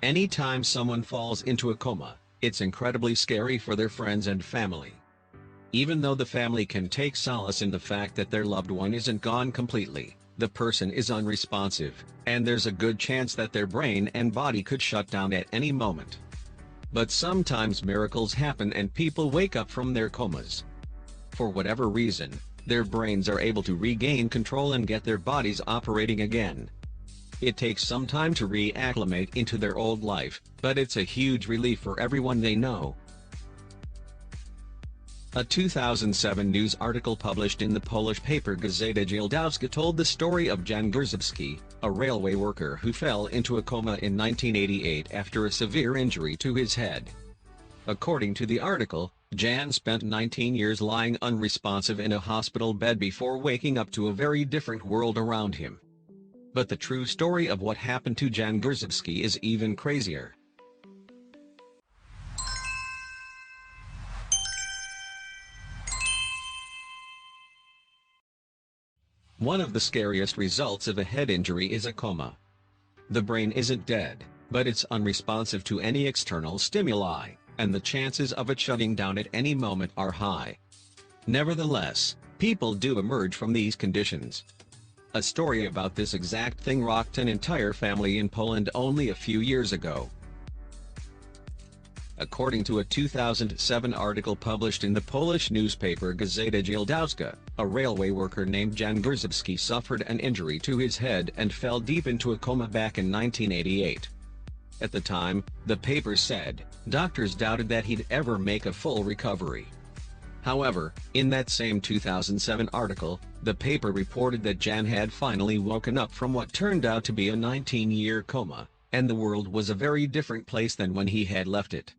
Anytime someone falls into a coma, it's incredibly scary for their friends and family. Even though the family can take solace in the fact that their loved one isn't gone completely, the person is unresponsive, and there's a good chance that their brain and body could shut down at any moment. But sometimes miracles happen and people wake up from their comas. For whatever reason, their brains are able to regain control and get their bodies operating again. It takes some time to re-acclimate into their old life, but it's a huge relief for everyone they know. A 2007 news article published in the Polish paper Gazeta Dzialdowska told the story of Jan Grzebski, a railway worker who fell into a coma in 1988 after a severe injury to his head. According to the article, Jan spent 19 years lying unresponsive in a hospital bed before waking up to a very different world around him. But the true story of what happened to Jan Grzebski is even crazier. One of the scariest results of a head injury is a coma. The brain isn't dead, but it's unresponsive to any external stimuli, and the chances of it shutting down at any moment are high. Nevertheless, people do emerge from these conditions. A story about this exact thing rocked an entire family in Poland only a few years ago. According to a 2007 article published in the Polish newspaper Gazeta Dzialdowska, a railway worker named Jan Grzebski suffered an injury to his head and fell deep into a coma back in 1988. At the time, the paper said, doctors doubted that he'd ever make a full recovery. However, in that same 2007 article, the paper reported that Jan had finally woken up from what turned out to be a 19-year coma, and the world was a very different place than when he had left it.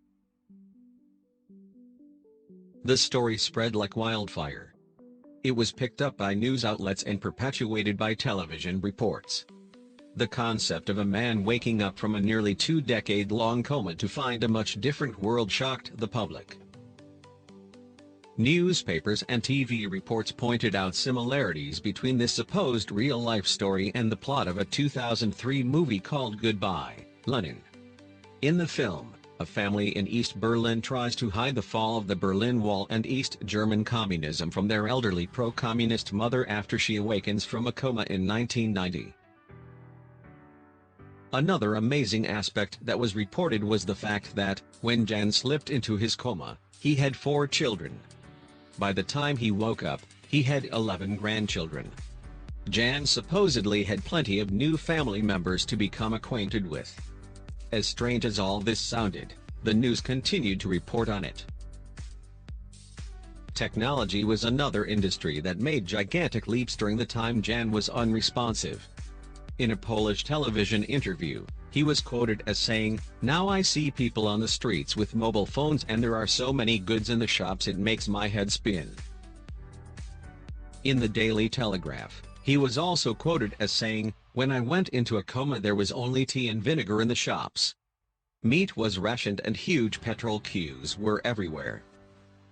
The story spread like wildfire. It was picked up by news outlets and perpetuated by television reports. The concept of a man waking up from a nearly 2-decade-long coma to find a much different world shocked the public. Newspapers and TV reports pointed out similarities between this supposed real-life story and the plot of a 2003 movie called Goodbye, Lenin. In the film, a family in East Berlin tries to hide the fall of the Berlin Wall and East German communism from their elderly pro-communist mother after she awakens from a coma in 1990. Another amazing aspect that was reported was the fact that, when Jan slipped into his coma, he had 4 children. By the time he woke up, he had 11 grandchildren. Jan supposedly had plenty of new family members to become acquainted with. As strange as all this sounded, the news continued to report on it. Technology was another industry that made gigantic leaps during the time Jan was unresponsive. In a Polish television interview, he was quoted as saying, "Now I see people on the streets with mobile phones and there are so many goods in the shops it makes my head spin." In the Daily Telegraph, he was also quoted as saying, "When I went into a coma there was only tea and vinegar in the shops. Meat was rationed and huge petrol queues were everywhere.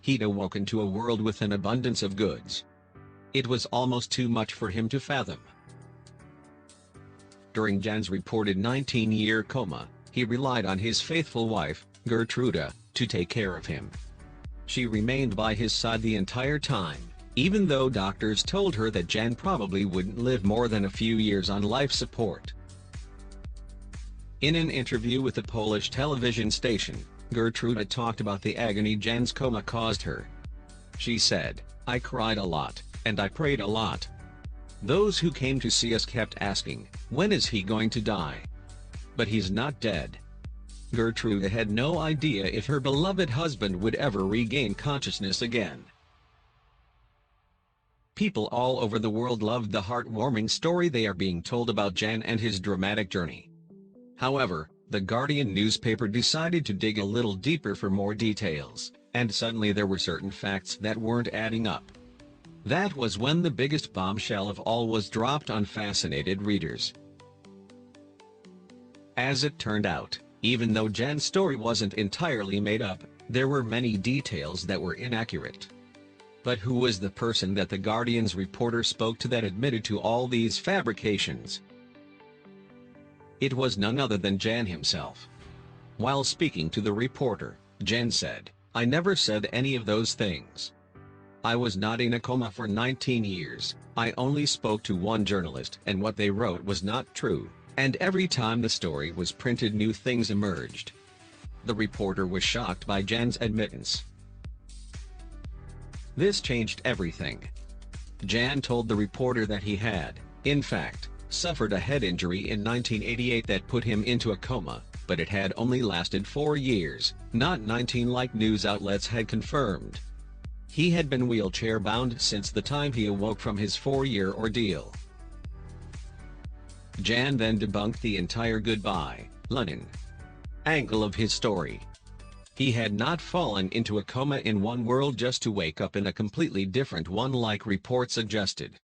He'd awoken to a world with an abundance of goods. It was almost too much for him to fathom." During Jan's reported 19-year coma, he relied on his faithful wife, Gertruda, to take care of him. She remained by his side the entire time, even though doctors told her that Jan probably wouldn't live more than a few years on life support. In an interview with a Polish television station, Gertruda talked about the agony Jan's coma caused her. She said, "I cried a lot, and I prayed a lot. Those who came to see us kept asking, when is he going to die? But he's not dead." Gertrude had no idea if her beloved husband would ever regain consciousness again. People all over the world loved the heartwarming story they are being told about Jan and his dramatic journey. However, the Guardian newspaper decided to dig a little deeper for more details, and suddenly there were certain facts that weren't adding up. That was when the biggest bombshell of all was dropped on fascinated readers. As it turned out, even though Jan's story wasn't entirely made up, there were many details that were inaccurate. But who was the person that the Guardian's reporter spoke to that admitted to all these fabrications? It was none other than Jan himself. While speaking to the reporter, Jan said, "I never said any of those things. I was not in a coma for 19 years, I only spoke to one journalist and what they wrote was not true, and every time the story was printed new things emerged." The reporter was shocked by Jan's admittance. This changed everything. Jan told the reporter that he had, in fact, suffered a head injury in 1988 that put him into a coma, but it had only lasted 4 years, not 19 like news outlets had confirmed. He had been wheelchair-bound since the time he awoke from his 4-year ordeal. Jan then debunked the entire goodbye, Lenin angle of his story. He had not fallen into a coma in one world just to wake up in a completely different one like report suggested.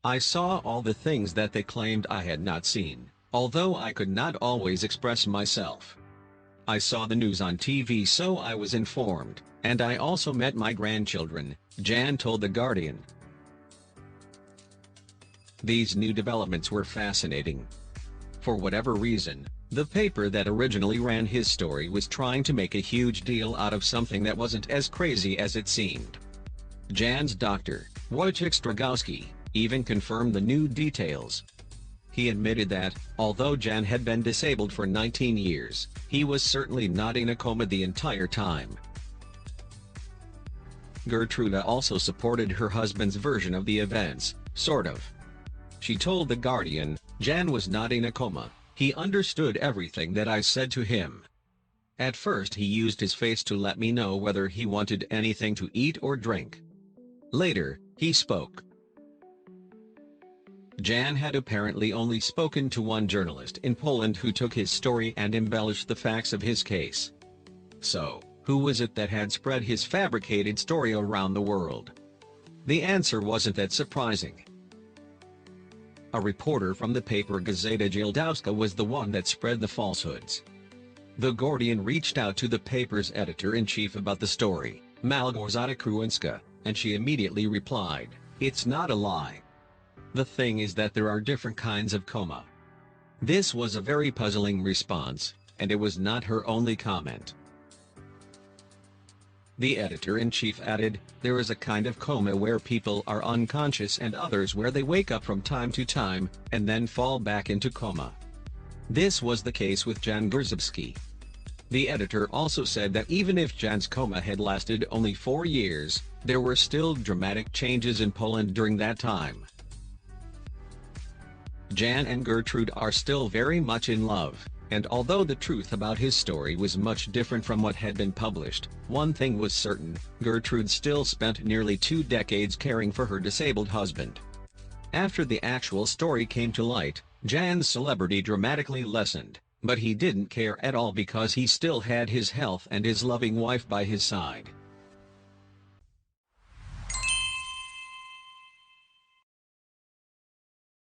"I saw all the things that they claimed I had not seen, although I could not always express myself. I saw the news on TV so I was informed, and I also met my grandchildren," Jan told The Guardian. These new developments were fascinating. For whatever reason, the paper that originally ran his story was trying to make a huge deal out of something that wasn't as crazy as it seemed. Jan's doctor, Wojciech Stragowski, even confirmed the new details. He admitted that, although Jan had been disabled for 19 years, he was certainly not in a coma the entire time. Gertruda also supported her husband's version of the events, sort of. She told The Guardian, "Jan was not in a coma, he understood everything that I said to him. At first he used his face to let me know whether he wanted anything to eat or drink. Later, he spoke." Jan had apparently only spoken to one journalist in Poland who took his story and embellished the facts of his case. So, who was it that had spread his fabricated story around the world? The answer wasn't that surprising. A reporter from the paper Gazeta Dzialdowska was the one that spread the falsehoods. The Guardian reached out to the paper's editor-in-chief about the story, Małgorzata Kruńska, and she immediately replied, "It's not a lie. The thing is that there are different kinds of coma." This was a very puzzling response, and it was not her only comment. The editor-in-chief added, "There is a kind of coma where people are unconscious and others where they wake up from time to time, and then fall back into coma. This was the case with Jan Grzebski." The editor also said that even if Jan's coma had lasted only 4 years, there were still dramatic changes in Poland during that time. Jan and Gertrude are still very much in love, and although the truth about his story was much different from what had been published, one thing was certain: Gertrude still spent nearly 2 decades caring for her disabled husband. After the actual story came to light, Jan's celebrity dramatically lessened, but he didn't care at all because he still had his health and his loving wife by his side.